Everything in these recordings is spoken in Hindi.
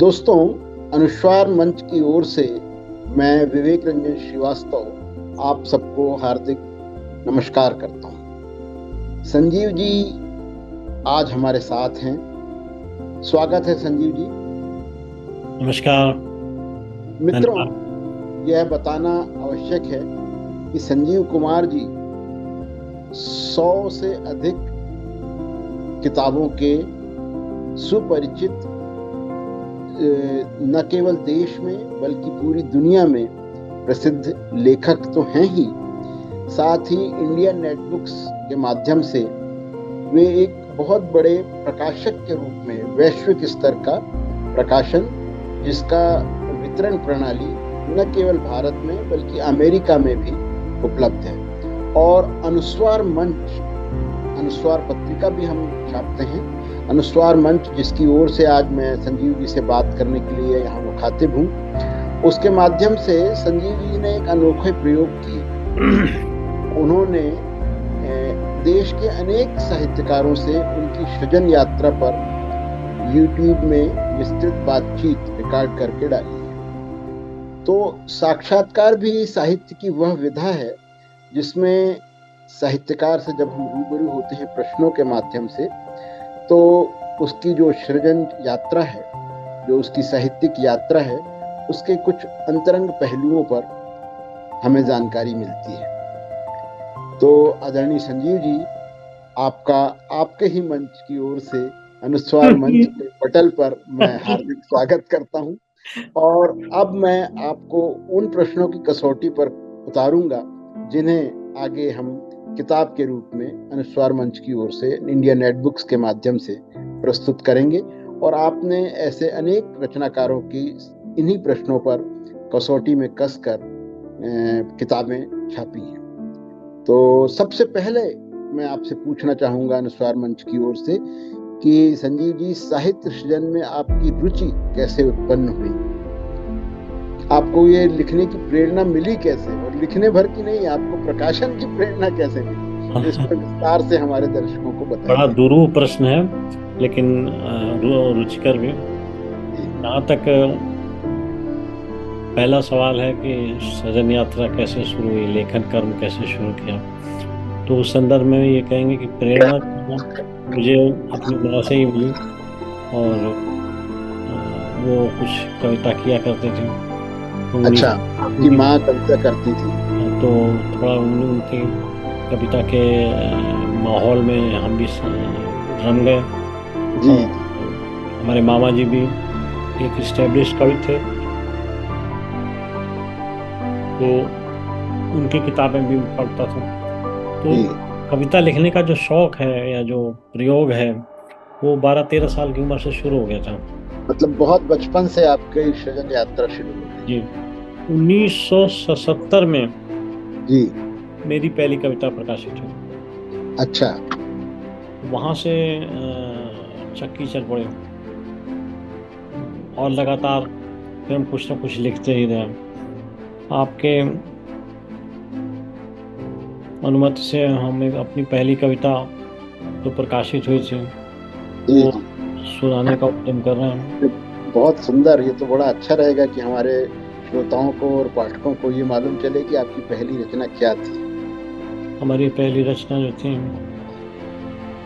दोस्तों, अनुस्वार मंच की ओर से मैं विवेक रंजन श्रीवास्तव आप सबको हार्दिक नमस्कार करता हूं। संजीव जी आज हमारे साथ हैं। स्वागत है संजीव जी। नमस्कार। मित्रों, धन्यवाद। यह बताना आवश्यक है कि संजीव कुमार जी 100 से अधिक किताबों के सुपरिचित न केवल देश में बल्कि पूरी दुनिया में प्रसिद्ध लेखक तो हैं ही, साथ ही इंडियन नेट बुक्स के माध्यम से वे एक बहुत बड़े प्रकाशक के रूप में वैश्विक स्तर का प्रकाशन, जिसका वितरण प्रणाली न केवल भारत में बल्कि अमेरिका में भी उपलब्ध है। और अनुस्वार मंच, अनुस्वार पत्रिका भी हम छापते हैं। अनुस्वार मंच, जिसकी ओर से आज मैं संजीव जी से बात करने के लिए यहाँ मुखातिब हूँ, उसके माध्यम से संजीव जी ने एक अनोखे प्रयोग किए। उन्होंने देश के अनेक साहित्यकारों से उनकी सृजन यात्रा पर YouTube में विस्तृत बातचीत रिकॉर्ड करके डाली है। तो साक्षात्कार भी साहित्य की वह विधा है जिसमें साहित्यकार से जब हम रूबरू होते हैं प्रश्नों के माध्यम से, तो उसकी जो सृजन यात्रा है, जो उसकी साहित्यिक यात्रा है, उसके कुछ अंतरंग पहलुओं पर हमें जानकारी मिलती है। तो आदरणीय संजीव जी, आपके ही मंच की ओर से अनुस्वार मंच के पटल पर मैं हार्दिक स्वागत करता हूं। और अब मैं आपको उन प्रश्नों की कसौटी पर उतारूंगा जिन्हें आगे हम किताब के रूप में अनुस्वार मंच की ओर से इंडिया नेट बुक्स के माध्यम से प्रस्तुत करेंगे। और आपने ऐसे अनेक रचनाकारों की इन्हीं प्रश्नों पर कसौटी में कसकर किताबें छापी हैं। तो सबसे पहले मैं आपसे पूछना चाहूंगा अनुस्वार मंच की ओर से कि संजीव जी, साहित्य सृजन में आपकी रुचि कैसे उत्पन्न हुई? आपको ये लिखने की प्रेरणा मिली कैसे? और लिखने भर की नहीं, आपको प्रकाशन की प्रेरणा कैसे मिली? इस पर विस्तार से हमारे दर्शकों को बताइए। बड़ा दुरूह प्रश्न है, लेकिन रुचिकर भी। जहाँ तक पहला सवाल है कि सृजन यात्रा कैसे शुरू हुई, लेखन कर्म कैसे शुरू किया, तो उस संदर्भ में ये कहेंगे कि प्रेरणा मुझे अपनी माँ से ही मिली। और वो कुछ कविता किया करते थे। अच्छा, आपकी माँ कविता करती थी? तो थोड़ा उनकी कविता के माहौल में हम भी रम गए। जी। हमारे मामा जी भी एक एस्टेब्लिश्ड कवि थे, तो उनकी किताबें भी पढ़ता था। तो कविता लिखने का जो शौक है या जो प्रयोग है, वो 12-13 साल की उम्र से शुरू हो गया था। मतलब बहुत बचपन से आपकी सृजन यात्रा शुरू हो गई? जी। 1977 में जी मेरी पहली कविता प्रकाशित हुई। अच्छा। वहाँ से चक्की चल पड़े और लगातार फिर हम कुछ ना कुछ लिखते ही रहे। आपके अनुमति से हम अपनी पहली कविता जो प्रकाशित हुई थी वो सुनाने का उद्यम कर रहे हैं। बहुत सुंदर। ये तो बड़ा अच्छा रहेगा कि हमारे श्रोताओं को और पाठकों को ये मालूम चले कि आपकी पहली रचना क्या थी। हमारी पहली रचना जो थी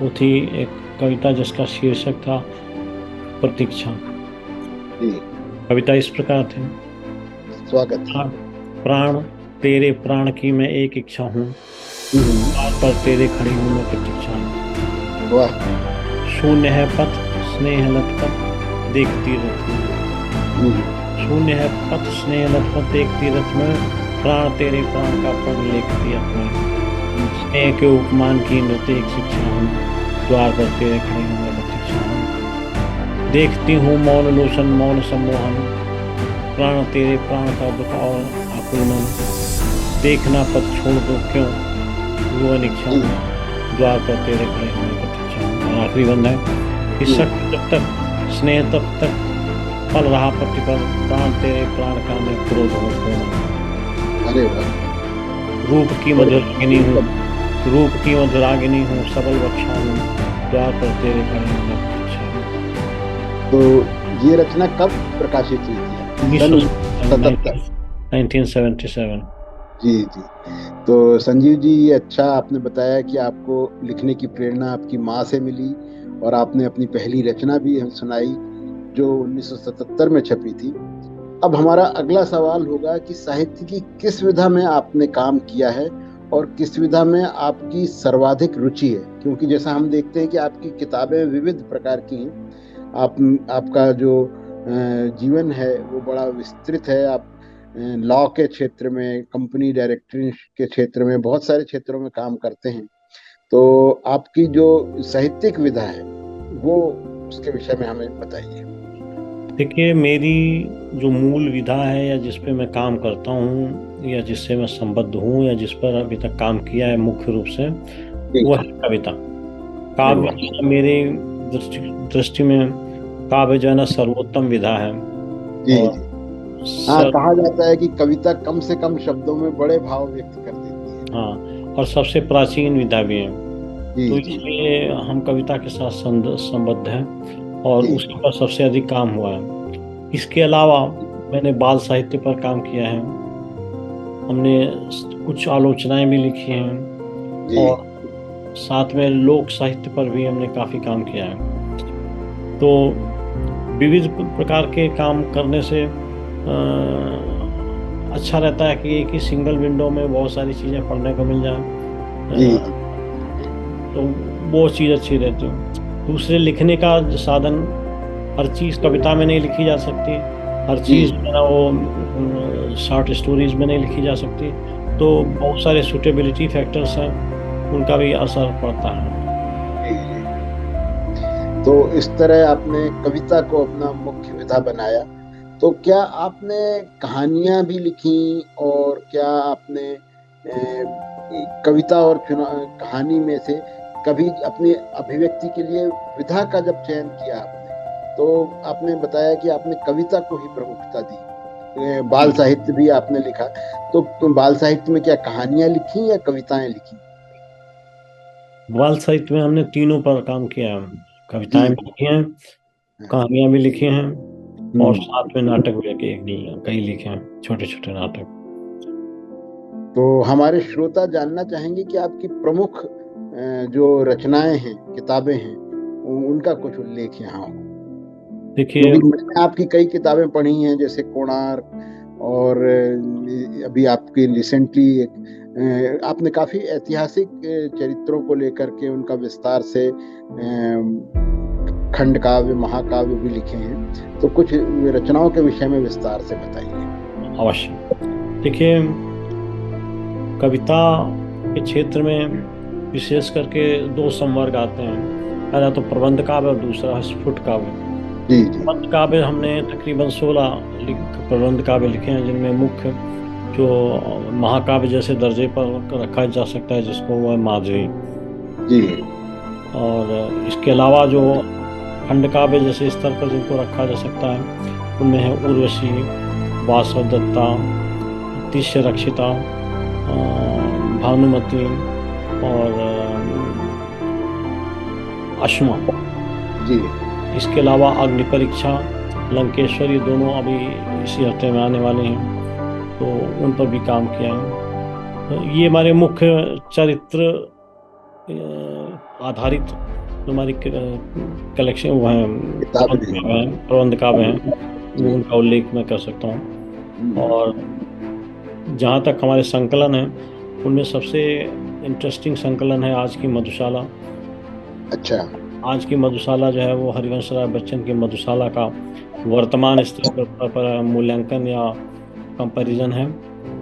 वो थी एक कविता जिसका शीर्षक था प्रतीक्षा। कविता इस प्रकार थी। स्वागत। प्राण तेरे प्राण की मैं एक इच्छा हूँ, पर तेरे खड़ी हूँ मैं प्रतीक्षा हूँ। वाह। शून्य है पथ स्नेह लटपथ देखती रथ में, शून्य है पथ स्नेह लटपथ देखती रथ में, प्राण तेरे प्राण का पढ़ लेखती अपने, स्नेह के उपमान की नृत्य एक शिक्षा हूँ, द्वार पर तेरे खड़ी हूँ मैं प्रतीक्षा हूँ। देखती हूँ मौन लोचन मौन सम्मोहन, प्राण तेरे प्राण का बताओ आकुलन, देखना पथ छोड़ दो क्यों वो अनिच्छा हूँ, द्वार पर तेरे खड़े हूँ मैं प्रतीक्षा हूँ। और आखिरी बंद है कि शक्ति जब तक स्नेह तब तक पल रहा प्रतिपल, प्राण तेरे प्राण का मैं क्रोध हूँ पूर्ण। अरे वाह। रूप की मधुरागिनी हूँ, रूप की मधुरागिनी हूँ, सबल बख्शा हूँ, द्वार पर तेरे खड़े हूँ मैं प्रतीक्षा हूँ। तो ये रचना कब प्रकाशित हुई थी? सन 77। 1977। जी जी। तो संजीव जी, ये अच्छा आपने बताया कि आपको लिखने की प्रेरणा आपकी माँ से मिली और आपने अपनी पहली रचना भी हम सुनाई जो 1977 में छपी थी। अब हमारा अगला सवाल होगा कि साहित्य की किस विधा में आपने काम किया है और किस विधा में आपकी सर्वाधिक रुचि है, क्योंकि जैसा हम देखते हैं कि आपकी किताबें विविध प्रकार की हैं। आपका जो जीवन है वो बड़ा विस्तृत है। आप लॉ के क्षेत्र में, कंपनी डायरेक्टरी के क्षेत्र में, बहुत सारे क्षेत्रों में काम करते हैं। तो आपकी जो साहित्यिक विधा है वो उसके विषय में हमें बताइए। देखिए, मेरी जो मूल विधा है या जिस पे मैं काम करता हूँ या जिससे मैं संबद्ध हूँ या जिस पर अभी तक काम किया है मुख्य रूप से, वो है कविता। काव्य मेरे दृष्टि में काव्य जो है ना सर्वोत्तम विधा है। जी और जी। हाँ, कहा जाता है कि कविता कम से कम शब्दों में बड़े भाव व्यक्त कर देती है। हाँ, और सबसे प्राचीन विधा भी है। तो इसलिए हम कविता के साथ संबद्ध हैं और उसी पर सबसे अधिक काम हुआ है। इसके अलावा मैंने बाल साहित्य पर काम किया है, हमने कुछ आलोचनाएं भी लिखी हैं और साथ में लोक साहित्य पर भी हमने काफ़ी काम किया है। तो विविध प्रकार के काम करने से अच्छा रहता है कि एक ही सिंगल विंडो में बहुत सारी चीज़ें पढ़ने को मिल जाए, तो वो चीज़ अच्छी रहती है। दूसरे लिखने का साधन, हर चीज़ कविता में नहीं लिखी जा सकती, हर चीज़ जो है वो शॉर्ट स्टोरीज में नहीं लिखी जा सकती। तो बहुत सारे सूटेबिलिटी फैक्टर्स हैं, उनका भी असर पड़ता है। तो इस तरह आपने कविता को अपना मुख्य विधा बनाया। तो क्या आपने कहानियां भी लिखी और क्या आपने कविता और कहानी में से कभी अपनी अभिव्यक्ति के लिए विधा का जब चयन किया आपने, तो आपने बताया कि आपने कविता को ही प्रमुखता दी। बाल साहित्य भी आपने लिखा, तो बाल साहित्य में क्या कहानियां लिखी या कविताएं लिखी? बाल साहित्य में हमने तीनों पर काम किया है, कविताएं भी लिखी हैं, कहानियां भी लिखी हैं और साथ में नाटक भी कई लिखे हैं, छोटे छोटे नाटक। तो हमारे श्रोता जानना चाहेंगे कि आपकी प्रमुख जो रचनाएं हैं, किताबें हैं, उनका कुछ उल्लेख यहाँ हो। देखिए, मैंने आपकी कई किताबें पढ़ी हैं, जैसे कोणार्क, और अभी आपके रिसेंटली आपने काफी ऐतिहासिक चरित्रों को लेकर के उनका विस्तार से खंड काव्य, महाकाव्य भी लिखे हैं। तो कुछ रचनाओं के विषय में विस्तार से बताइए। अवश्य। देखिए, कविता के क्षेत्र में विशेष करके दो संवर्ग आते हैं, पहला तो प्रबंध काव्य और दूसरा स्फुट काव्य। प्रबंध काव्य हमने तकरीबन 16 प्रबंध काव्य लिखे हैं, जिनमें मुख्य जो महाकाव्य जैसे दर्जे पर रखा जा सकता है जिसको वो है माधवी जी। और इसके अलावा जो खंड काव्य जैसे स्तर पर जिनको रखा जा सकता है उनमें है उर्वशी, वासव दत्ता, तिष्य रक्षिता, भानुमति और अश्मा जी। इसके अलावा अग्नि परीक्षा, लंकेश्वर, ये दोनों अभी इसी हफ्ते में आने वाले हैं, तो उन पर भी काम किया है। तो ये हमारे मुख्य चरित्र आधारित जो हमारी कलेक्शन वो हैं, प्रबंध काव्य हैं, उनका उल्लेख मैं कर सकता हूँ। और जहाँ तक हमारे संकलन है, उनमें सबसे इंटरेस्टिंग संकलन है आज की मधुशाला। अच्छा। आज की मधुशाला जो है वो हरिवंश राय बच्चन की मधुशाला का वर्तमान स्तर पर मूल्यांकन या कंपैरिजन है।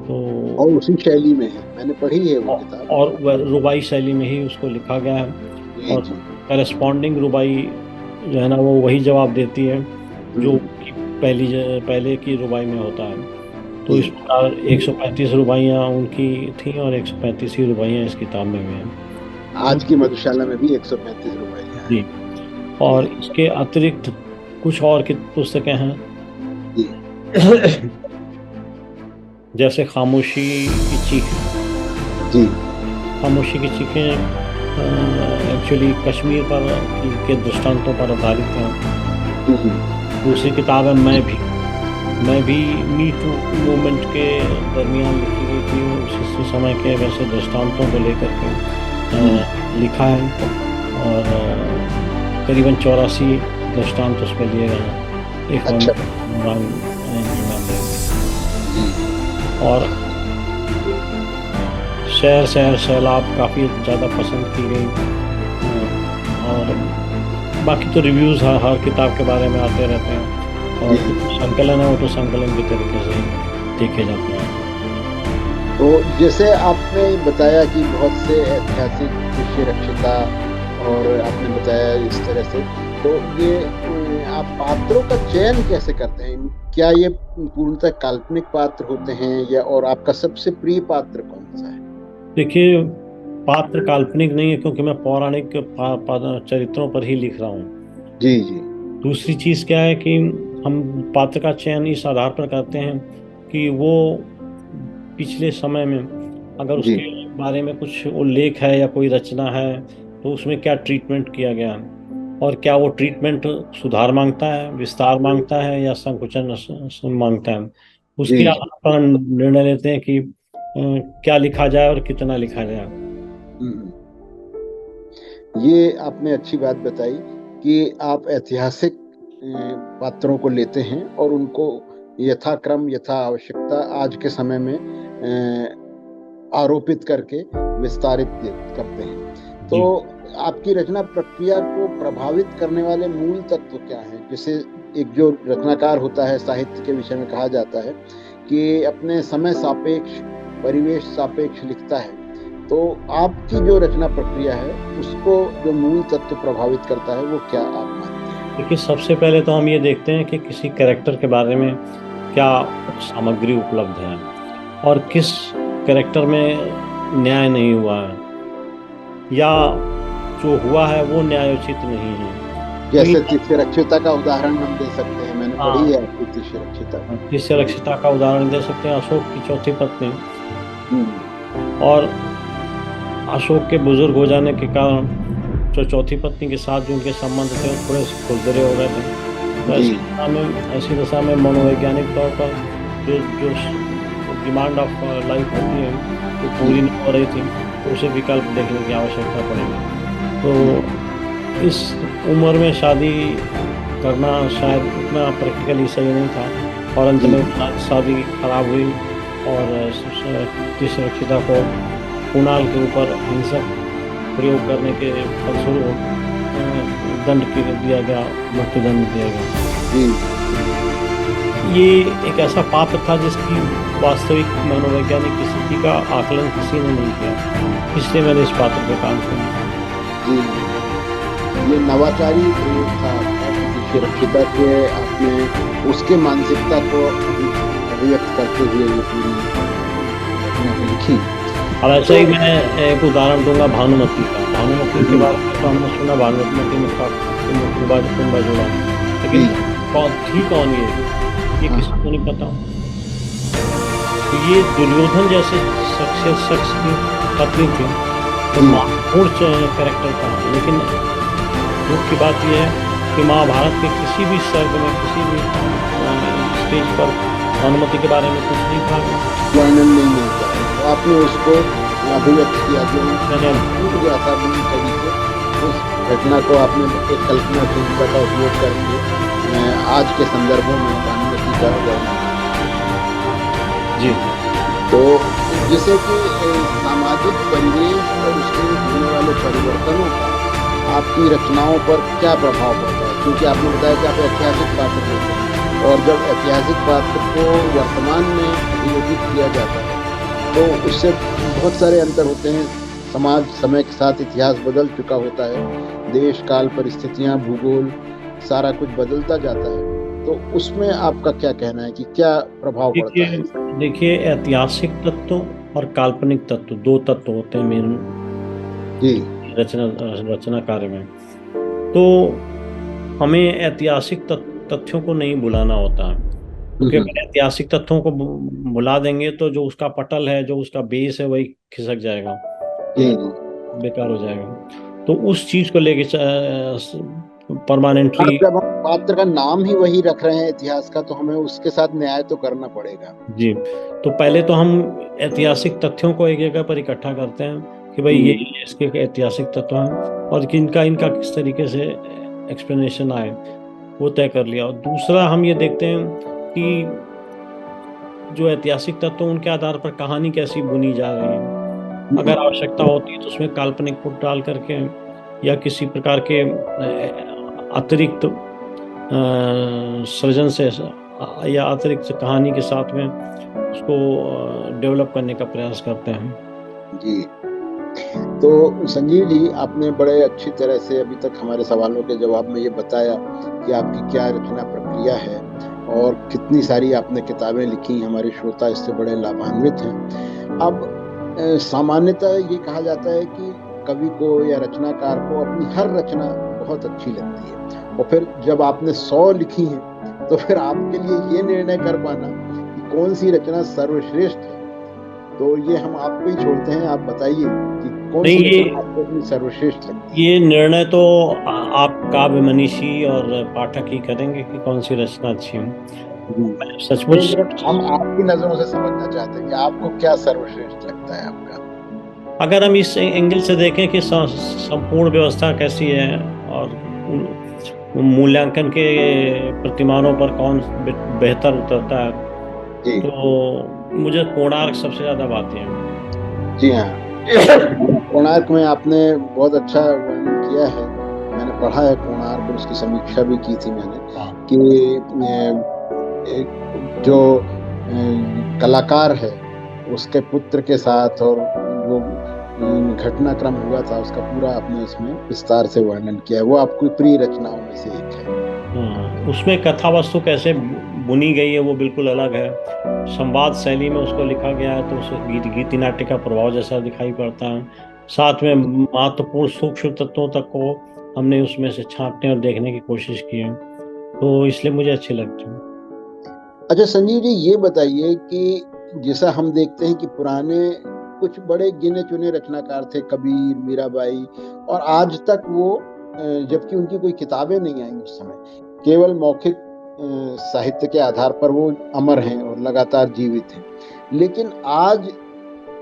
तो और उसी शैली में है, मैंने पढ़ी है वो किताब, और रुबाई शैली में ही उसको लिखा गया है और करेस्पॉन्डिंग रुबाई जो है ना वो वही जवाब देती है जो पहले की रुबाई में होता है। तो इस प्रकार 135 रुबाइयाँ उनकी थी और 135 ही रुबाइयाँ इस किताब में भी हैं। आज की मधुशाला में भी 135 रुबाइयाँ जी। और इसके अतिरिक्त कुछ और की पुस्तकें हैं जी। जैसे खामोशी की चीख जी। खामोशी की चीखें एक्चुअली कश्मीर पर के दृष्टांतों पर आधारित हैं। दूसरी किताब है मैं भी मी टू मूवमेंट के दरमियान लिखी गई थी। उस समय के वैसे दृष्टांतों को लेकर के लिखा है, और करीबन 84 दृष्टांत उसमें दिए गए हैं। एक अच्छा। और शहर शहर सैलाब काफ़ी ज़्यादा पसंद की गई। और बाकी तो रिव्यूज़ हर किताब के बारे में आते रहते हैं, और संकलन है वो तो संकलन के तरीके से देखे जाते हैं। तो जैसे आपने बताया कि बहुत से ऐतिहासिक विषय रक्षिता, और आपने बताया इस तरह से, तो ये आप पात्रों का चयन कैसे करते हैं? क्या ये पूर्णतः काल्पनिक पात्र होते हैं, या और आपका सबसे प्रिय पात्र कौन सा है? देखिए, पात्र काल्पनिक नहीं है, क्योंकि मैं पौराणिक चरित्रों पर ही लिख रहा हूँ। जी जी। दूसरी चीज़ क्या है कि हम पात्र का चयन इस आधार पर करते हैं कि वो पिछले समय में अगर जी उसके बारे में कुछ उल्लेख है या कोई रचना है, तो उसमें क्या ट्रीटमेंट किया गया है, और क्या वो ट्रीटमेंट सुधार मांगता है, विस्तार मांगता है, या संकुचन मांगता है। जी उसके जी। आधार पर हम निर्णय लेते हैं कि क्या लिखा जाए और कितना लिखा जाए। हम्म। ये आपने अच्छी बात बताई कि आप ऐतिहासिक पात्रों को लेते हैं और उनको यथाक्रम यथा आवश्यकता आज के समय में आरोपित करके विस्तारित करते हैं। तो आपकी रचना प्रक्रिया को प्रभावित करने वाले मूल तत्व क्या हैं? जैसे एक जो रचनाकार होता है, साहित्य के विषय में कहा जाता है कि अपने समय सापेक्ष, परिवेश सापेक्ष लिखता है। तो आपकी जो रचना प्रक्रिया है, उसको जो मूल तत्व प्रभावित करता है, वो क्या आप मानते हैं? देखिए, सबसे पहले तो हम ये देखते हैं कि किसी कैरेक्टर के बारे में क्या सामग्री उपलब्ध है, और किस कैरेक्टर में न्याय नहीं हुआ है, या जो हुआ है वो न्यायोचित नहीं है। जैसे तिष्यरक्षिता का उदाहरण हम दे सकते हैं, मैंने पढ़ी है आपकी तिष्यरक्षिता। तिष्यरक्षिता का उदाहरण दे सकते हैं, अशोक की चौथी पत्नी। और अशोक के बुजुर्ग हो जाने के कारण जो चौथी पत्नी के साथ जो उनके संबंध थे वो थोड़े खुरदरे हो गए थे। तो ऐसी दशा में मनोवैज्ञानिक तौर पर जो जो डिमांड ऑफ लाइफ होती है वो पूरी नहीं हो रही थी, तो उसे विकल्प देखने की आवश्यकता पड़ेगी। तो इस उम्र में शादी करना शायद उतना प्रैक्टिकली सही नहीं था, और अंत में शादी खराब हुई, और तिष्यरक्षिता को कुणाल के ऊपर हिंसक प्रयोग करने के फलस्वरूप दंड दिया गया, मृत्युदंड दिया गया। ये एक ऐसा पात्र था जिसकी वास्तविक मनोवैज्ञानिक स्थिति का आकलन किसी ने नहीं किया, इसलिए मैंने इस पात्र पे काम किया। ये नवाचारी प्रयोग था तिष्यरक्षिता के, आपने उसके मानसिकता को अभिव्यक्त करते हुए ये पूरी लिखी। और ऐसे ही मैं एक उदाहरण दूंगा भानुमति का। भानुमति के बारे में तो हमने सुना, भानुमति में कुंभा जुड़ा, लेकिन कौन ये किसी को नहीं पता। तो ये दुर्योधन जैसे शख्स की पत्नी थी, तो महत्वपूर्ण कैरेक्टर था। लेकिन दुख की बात यह है कि महाभारत के किसी भी सर्ग में, किसी भी स्टेज पर भानुमति के बारे में कुछ नहीं था, वर्णन नहीं मिलता। आपने उसको अभिव्यक्त किया, जो टूट गया था बुरी कवि से, उस घटना को आपने एक कल्पना चिंता का उपयोग करके आज के संदर्भों में भानुमति का वर्णन। जी। तो जिसे कि सामाजिक परिवेश और उसमें होने वाले परिवर्तनों का आपकी रचनाओं पर क्या प्रभाव पड़ता है? क्योंकि आपने बताया कि आप ऐतिहासिक पात्र होते हैं, और जब ऐतिहासिक पात्र को वर्तमान में अभियोजित किया जाता है तो उससे बहुत सारे अंतर होते हैं। समाज समय के साथ इतिहास बदल चुका होता है, देश काल परिस्थितियां, भूगोल, सारा कुछ बदलता जाता है। तो उसमें आपका क्या कहना है कि क्या प्रभाव पड़ता है? देखिए, ऐतिहासिक तत्व और काल्पनिक तत्व, दो तत्व होते हैं मेन रचना कार्य में। तो हमें ऐतिहासिक तथ्यों को नहीं भुलाना होता है, क्योंकि अगर ऐतिहासिक तथ्यों को भुला देंगे तो जो उसका पटल है, जो उसका बेस है, वही खिसक जाएगा, बेकार हो जाएगा। तो उस चीज को लेके परमानेंटली। जब हम पात्र का नाम ही वही रख रहे हैं इतिहास का, तो हमें उसके साथ न्याय तो करना पड़ेगा। जी, तो पहले तो हम ऐतिहासिक तथ्यों को एक जगह पर इकट्ठा करते हैं कि भाई ये इसके ऐतिहासिक तत्व हैं और कि इनका इनका किस तरीके से एक्सप्लेनेशन आए, वो तय कर लिया। और दूसरा हम ये देखते हैं कि जो ऐतिहासिक तत्व उनके आधार पर कहानी कैसी बुनी जा रही है। अगर आवश्यकता होती है तो उसमें काल्पनिक पुट डाल करके या किसी प्रकार के अतिरिक्त सृजन से या अतिरिक्त कहानी के साथ में उसको डेवलप करने का प्रयास करते हैं। जी, तो संजीव जी, आपने बड़े अच्छी तरह से अभी तक हमारे सवालों के जवाब में ये बताया कि आपकी क्या रचना प्रक्रिया है और कितनी सारी आपने किताबें लिखी। हमारे श्रोता इससे बड़े लाभान्वित हैं। अब सामान्यतः ये कहा जाता है कि कवि को या रचनाकार को अपनी हर रचना बहुत अच्छी लगती है, और फिर जब आपने 100 लिखी हैं तो फिर आपके लिए ये निर्णय कर पाना कि कौन सी रचना सर्वश्रेष्ठ है, तो ये हम आपको ही छोड़ते हैं। आप बताइए कि कौन सी रचना आपको अपनी सर्वश्रेष्ठ लगती है। ये निर्णय तो आप काव्य मनीषी और पाठक ही करेंगे कि कौन सी रचना अच्छी है। सचमुच हम आपकी नजरों से समझना चाहते हैं कि आपको क्या सर्वश्रेष्ठ लगता है आपका। अगर हम इस एंगल से देखें कि संपूर्ण व्यवस्था कैसी है और मूल्यांकन के प्रतिमानों पर कौन बेहतर उतरता है, तो मुझे कोणार्क सबसे ज्यादा भाती है। जी हाँ, कोणार्क में आपने बहुत अच्छा वर्णन किया है। मैंने पढ़ा है कोणार्क और उसकी समीक्षा भी की थी मैंने, कि जो कलाकार है उसके पुत्र के साथ और जो घटनाक्रम हुआ था उसका पूरा आपने इसमें विस्तार से वर्णन किया है। वो आपकी प्रिय रचनाओं में से एक है। उसमें कथा वस्तु कैसे बुनी गई है वो बिल्कुल अलग है। संवाद शैली में उसको लिखा गया है तो उस गीति नाट्य का प्रभाव जैसा दिखाई पड़ता है। साथ में महत्वपूर्ण सूक्ष्म तत्वों तक को हमने उसमें से छांटने और देखने की कोशिश की है, तो इसलिए मुझे अच्छी लगती है। अच्छा संजीव जी, ये बताइए कि जैसा हम देखते हैं कि पुराने कुछ बड़े गिने चुने रचनाकार थे, कबीर, मीराबाई, और आज तक वो, जबकि उनकी कोई किताबें नहीं आई उस समय, केवल मौखिक साहित्य के आधार पर वो अमर हैं और लगातार जीवित हैं। लेकिन आज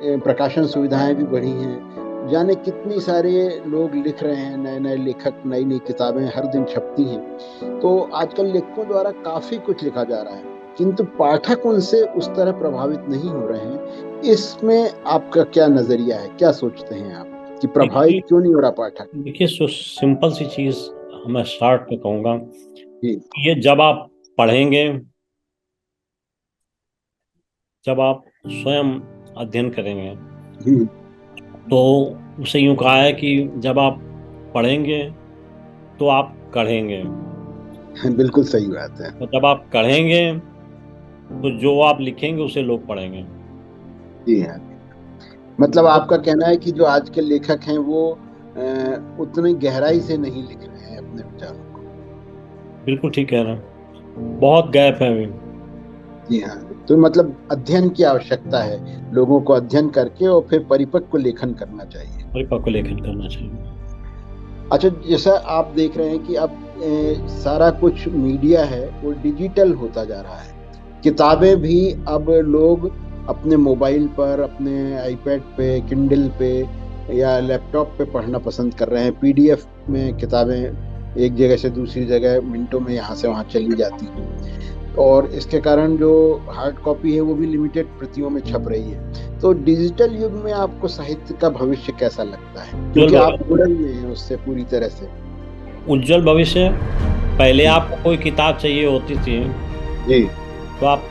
प्रकाशन सुविधाएं भी बढ़ी हैं, जाने कितनी सारे लोग लिख रहे हैं, नए नए लेखक, नई नई किताबें हर दिन छपती हैं। तो आजकल लेखकों द्वारा काफी कुछ लिखा जा रहा है, किंतु पाठक उनसे उस तरह प्रभावित नहीं हो रहे हैं। इसमें आपका क्या नजरिया है, क्या सोचते हैं आप कि प्रभावित क्यों नहीं हो रहा पाठक? देखिए, सिंपल सी चीज मैं शॉर्ट में कहूंगा, ये जब आप पढ़ेंगे, जब आप स्वयं अध्ययन करेंगे, तो उसे यूं कहा है कि जब आप पढ़ेंगे तो आप कढ़ेंगे। बिल्कुल सही बात है। तो जब आप कढ़ेंगे तो जो आप लिखेंगे उसे लोग पढ़ेंगे। जी हाँ, मतलब आपका कहना है कि जो आज के लेखक हैं वो उतनी गहराई से नहीं लिख रहे हैं अपने विचारों को। बिल्कुल ठीक कह रहे हैं, बहुत गैप है अभी। जी हाँ, तो मतलब अध्ययन की आवश्यकता है, लोगों को अध्ययन करके और फिर परिपक्व लेखन करना चाहिए। परिपक्व लेखन करना चाहिए। अच्छा, जैसा आप देख रहे हैं कि अब सारा कुछ मीडिया है वो डिजिटल होता जा रहा है। किताबें भी अब लोग अपने मोबाइल पर, अपने आईपैड पे, किंडल पे या लैपटॉप पे पढ़ना पसंद कर रहे हैं। पीडीएफ में किताबें एक जगह से दूसरी जगह मिनटों में यहाँ से वहाँ चली जाती हैं, और इसके कारण जो हार्ड कॉपी है वो भी लिमिटेड प्रतियों में छप रही है। तो डिजिटल युग में आपको साहित्य का भविष्य कैसा लगता है, क्योंकि आप जुड़े हुए हैं उससे पूरी तरह से? उज्जवल भविष्य। पहले आपको कोई किताब चाहिए होती थी जी, तो आप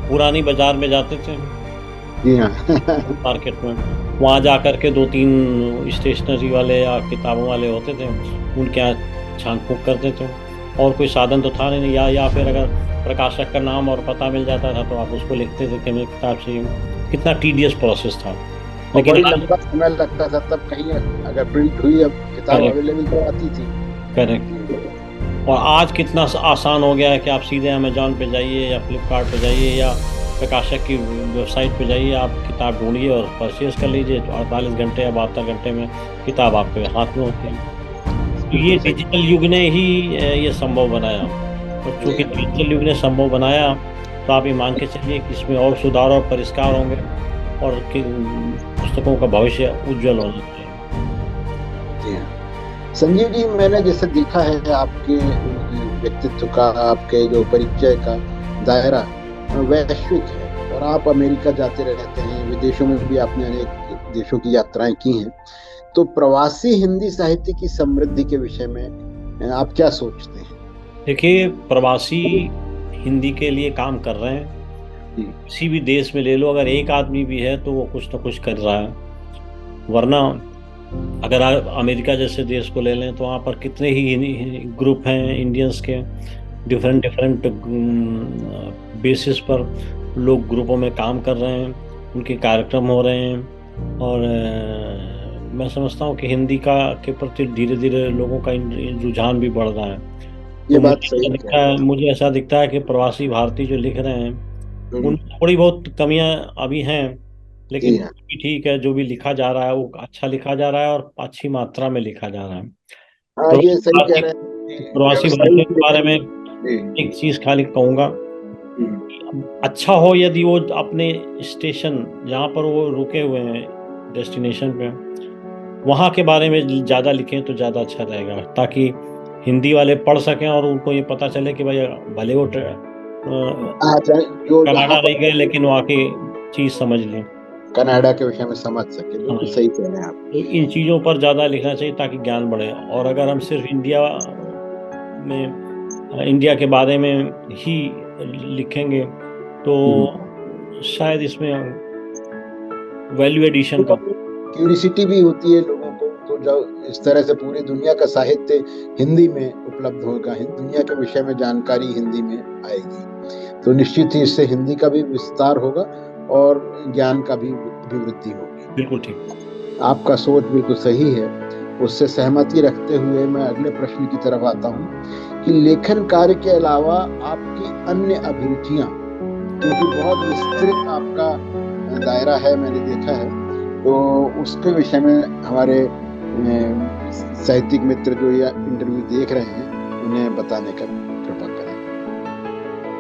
पुरानी बाजार में जाते थे। जी हाँ, मार्केट में, वहाँ जा कर के 2-3 स्टेशनरी वाले या किताबों वाले होते थे, उनके यहाँ छान फूंक करते थे, और कोई साधन तो था नहीं। या फिर अगर प्रकाशक का नाम और पता मिल जाता था तो आप उसको लिखते थे कि हमें किताब चाहिए। कितना टीडियस प्रोसेस था, लेकिन लंबा समय लगता था। तब कहीं अगर प्रिंट हुई, अब किताब अवेलेबल तो आती थी। करेक्ट। और आज कितना आसान हो गया है कि आप सीधे अमेजॉन पे जाइए या फ्लिपकार्ट पे जाइए या प्रकाशक की वेबसाइट पे जाइए, आप किताब ढूंढिए और परचेज कर लीजिए। तो 48 घंटे या 72 घंटे में किताब आपके हाथ में होती है। ये बिल्कुल सही। डिजिटल युग ने ही ये संभव बनाया, और चूंकि डिजिटल युग ने संभव बनाया, तो आप ये मान के चलिए कि इसमें और सुधार और परिष्कार होंगे, और पुस्तकों का भविष्य उज्जवल होना चाहिए। जी हाँ संजीव जी, मैंने जैसे देखा है आपके व्यक्तित्व का, आपके जो परिचय का दायरा वैश्विक है, और आप अमेरिका जाते रहते हैं, विदेशों में भी आपने अनेक देशों की यात्राएं की हैं। तो प्रवासी हिंदी साहित्य की समृद्धि के विषय में आप क्या सोचते हैं? देखिए, प्रवासी हिंदी के लिए काम कर रहे हैं। जी। किसी भी देश में ले लो, अगर एक आदमी भी है तो वो कुछ ना कुछ कर रहा है। वरना अगर आप अमेरिका जैसे देश को ले लें, तो वहाँ पर कितने ही ग्रुप हैं इंडियंस के, डिफरेंट डिफरेंट बेसिस पर लोग ग्रुपों में काम कर रहे हैं, उनके कार्यक्रम हो रहे हैं। और मैं समझता हूँ कि हिंदी का के प्रति धीरे धीरे लोगों का रुझान भी बढ़ रहा है। ये तो बात सही कह रहे मुझे ऐसा दिखता है कि प्रवासी भारतीय जो लिख रहे हैं, हैं। उनमें थोड़ी बहुत कमियां अभी हैं, जी लेकिन हाँ। भी ठीक है। जो भी लिखा जा रहा है वो अच्छा लिखा जा रहा है, और अच्छी मात्रा में लिखा जा रहा है। हाँ ये प्रवासी सही कह भारतीय रहे हैं कि प्रवासी भारतीयों व्यावसायिक के बारे में जी। एक चीज खाली कहूंगा, हम्म। अच्छा हो यदि वो अपने स्टेशन जहाँ पर वो रुके हुए हैं, डेस्टिनेशन पे, वहाँ के बारे में ज़्यादा लिखें तो ज़्यादा अच्छा रहेगा, ताकि हिंदी वाले पढ़ सकें और उनको ये पता चले कि भाई भले वो जो कनाडा जहाँ रह गए, पर लेकिन वहाँ की चीज़ समझ लें। कनाडा के विषय में समझ सके, हाँ, बिल्कुल सही कह रहे हैं आप। तो इन चीज़ों पर ज़्यादा लिखना चाहिए ताकि ज्ञान बढ़े। और अगर हम सिर्फ इंडिया के बारे में ही लिखेंगे, तो शायद इसमें वैल्यू एडिशन का। क्यूरियोसिटी भी होती है लोगों को, तो जब इस तरह से पूरी दुनिया का साहित्य हिंदी में उपलब्ध होगा, दुनिया के विषय में जानकारी हिंदी में आएगी, तो निश्चित ही इससे हिंदी का भी विस्तार होगा और ज्ञान का भी अभिवृद्धि होगी। बिल्कुल ठीक। आपका सोच बिल्कुल सही है। उससे सहमति रखते हुए मैं अगले प्रश्न की तरफ आता हूँ कि लेखन कार्य के अलावा आपकी अन्य अभिरुचियां, क्योंकि बहुत विस्तृत आपका दायरा है, मैंने देखा है, तो उसके विषय में हमारे साहित्यिक मित्र जो यह इंटरव्यू देख रहे हैं उन्हें बताने का कृपा करें।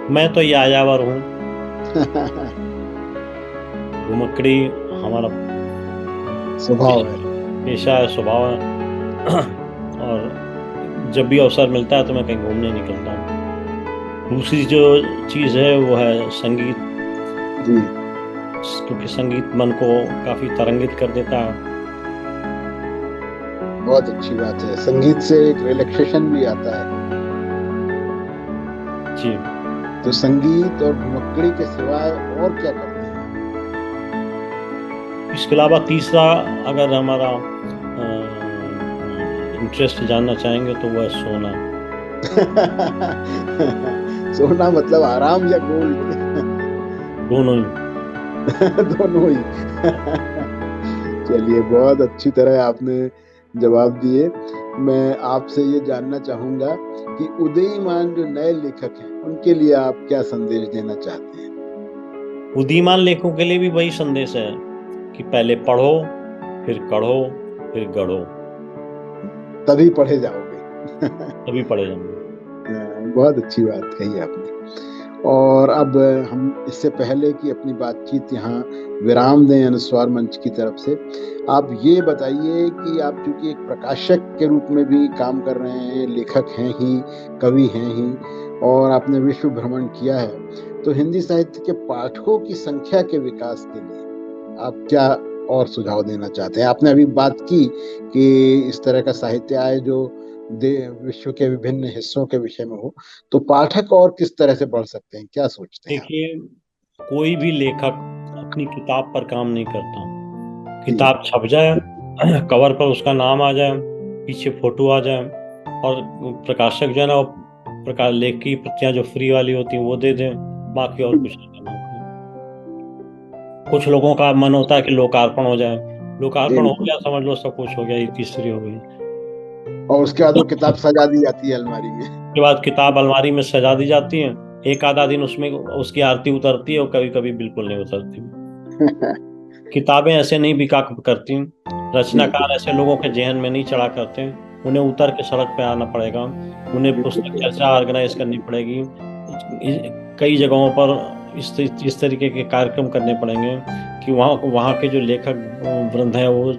मैं तो यायावर हूँ। घुमक्कड़ी हमारा स्वभाव है। पेशा है, स्वभाव है। और जब भी अवसर मिलता है तो मैं कहीं घूमने निकलता हूँ। दूसरी जो चीज़ है वो है संगीत जी। क्योंकि संगीत मन को काफी तरंगित कर देता है। बहुत अच्छी बात है, संगीत से एक रिलैक्सेशन भी आता है जी। तो संगीत और घुमक्कड़ी के सिवाय और क्या करते हैं? इसके अलावा तीसरा, अगर हमारा इंटरेस्ट जानना चाहेंगे तो वह सोना। सोना मतलब आराम या गोल्ड? दोनों ही। दोनों ही। चलिए, बहुत अच्छी तरह आपने जवाब दिए। मैं आपसे ये जानना चाहूंगा कि उदीयमान जो नए लेखक हैं उनके लिए आप क्या संदेश देना चाहते हैं? उदीयमान लेखकों के लिए भी वही संदेश है कि पहले पढ़ो, फिर कढ़ो, फिर गढ़ो, तभी पढ़े जाओगे। तभी पढ़े जाओगे। बहुत अच्छी बात कही आपने। और अब हम इससे पहले कि अपनी बातचीत यहाँ विराम दें अनुस्वार मंच की तरफ से, आप ये बताइए कि आप चूंकि एक प्रकाशक के रूप में भी काम कर रहे हैं, लेखक हैं ही, कवि हैं ही, और आपने विश्व भ्रमण किया है, तो हिंदी साहित्य के पाठकों की संख्या के विकास के लिए आप क्या और सुझाव देना चाहते हैं? आपने अभी बात की कि इस तरह का साहित्य आए जो विश्व के विभिन्न हिस्सों के विषय में हो, तो पाठक और किस तरह से बढ़ सकते हैं, क्या सोचते हैं आप? देखिए, कोई भी लेखक अपनी किताब पर काम नहीं करता। जी। किताब छप जाए, कवर पर उसका नाम आ जाए, पीछे फोटो आ जाए, और प्रकाशक जो है ना, वो प्रकाश लेख की प्रतियां जो फ्री वाली होती हैं वो दे दें, बाकी और कुछ नहीं करना। कुछ लोगों का मन होता है कि लोकार्पण हो जाए, लोकार्पण हो गया समझ लो सब कुछ हो गया, ये तीसरी हो गई। और उसके बाद वो किताब सजा दी जाती है अलमारी में। उसके बाद किताब अलमारी में सजा दी जाती है, एक आधा दिन उसमें उसकी आरती उतरती है, और कभी कभी बिल्कुल नहीं उतरती। किताबें ऐसे नहीं बिका करती, रचनाकार ऐसे लोगों के जहन में नहीं चढ़ा करते उन्हें उतर के सड़क पे आना पड़ेगा, उन्हें पुस्तक चर्चा ऑर्गेनाइज करनी पड़ेगी, कई जगहों पर इस तरीके के कार्यक्रम करने पड़ेंगे कि वहाँ के जो लेखक वृंद हैं वो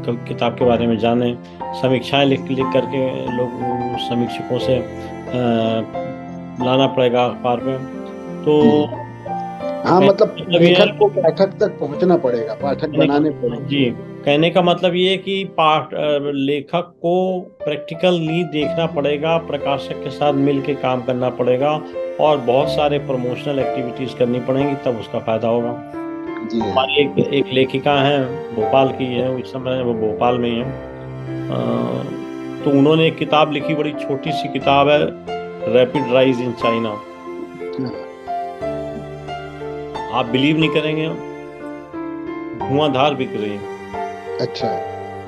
किताब के बारे में जानें, समीक्षाएं लिख करके लोग समीक्षकों से लाना पड़ेगा अखबार में। तो हाँ, मतलब लेखक को पाठक तक पहुंचना पड़ेगा, पाठक बनाने पड़ेंगे। जी, कहने का मतलब ये है कि लेखक को प्रैक्टिकली देखना पड़ेगा, प्रकाशक के साथ मिलकर काम करना पड़ेगा और बहुत सारे प्रमोशनल एक्टिविटीज करनी पड़ेंगी, तब उसका फायदा होगा। हमारी एक लेखिका हैं, भोपाल की है, इस समय वो भोपाल में ही है। तो उन्होंने एक किताब लिखी, बड़ी छोटी सी किताब है, रैपिड राइज इन चाइना। आप बिलीव नहीं करेंगे, धुआंधार बिक रही है। अच्छा,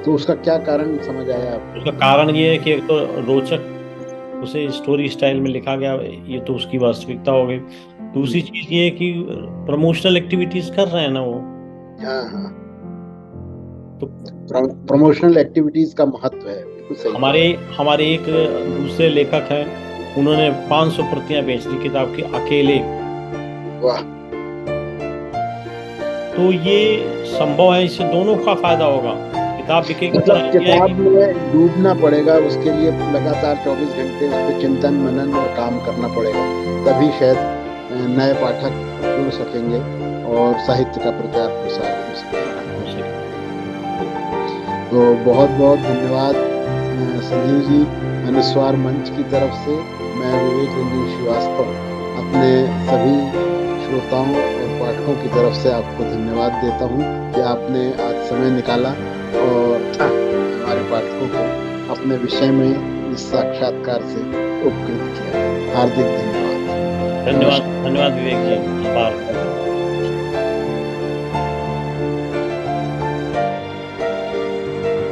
तो उसका क्या कारण समझ आया आपको? उसका कारण ये है कि एक तो रोचक उसे स्टोरी स्टाइल में लिखा गया, ये तो उसकी वास्तविकता हो गई। दूसरी चीज ये है कि प्रमोशनल एक्टिविटीज कर रहे हैं ना वो। हाँ, तो प्रमोशनल एक्टिविटीज का महत्व है, बिल्कुल सही। हमारे एक दूसरे लेखक हैं, उन्होंने 500 प्रतियां बेच दी किताब की अकेले। वाह। तो ये संभव है, इससे दोनों का फायदा होगा। किताब बिकेगी, मतलब किताब में डूबना पड़ेगा, उसके लिए लगातार 24 घंटे उस पर चिंतन मनन और काम करना पड़ेगा, तभी शायद नए पाठक जुड़ सकेंगे और साहित्य का प्रचार प्रसार हो सकेगा। तो बहुत बहुत धन्यवाद संजीव जी। अनुस्वार मंच की तरफ से मैं विवेक रंजन श्रीवास्तव अपने सभी श्रोताओं और पाठकों की तरफ से आपको धन्यवाद देता हूँ कि आपने आज समय निकाला और हमारे पाठकों को अपने विषय में इस साक्षात्कार से उपकृत किया। हार्दिक धन्यवाद। धन्यवाद विवेक जी, आभार।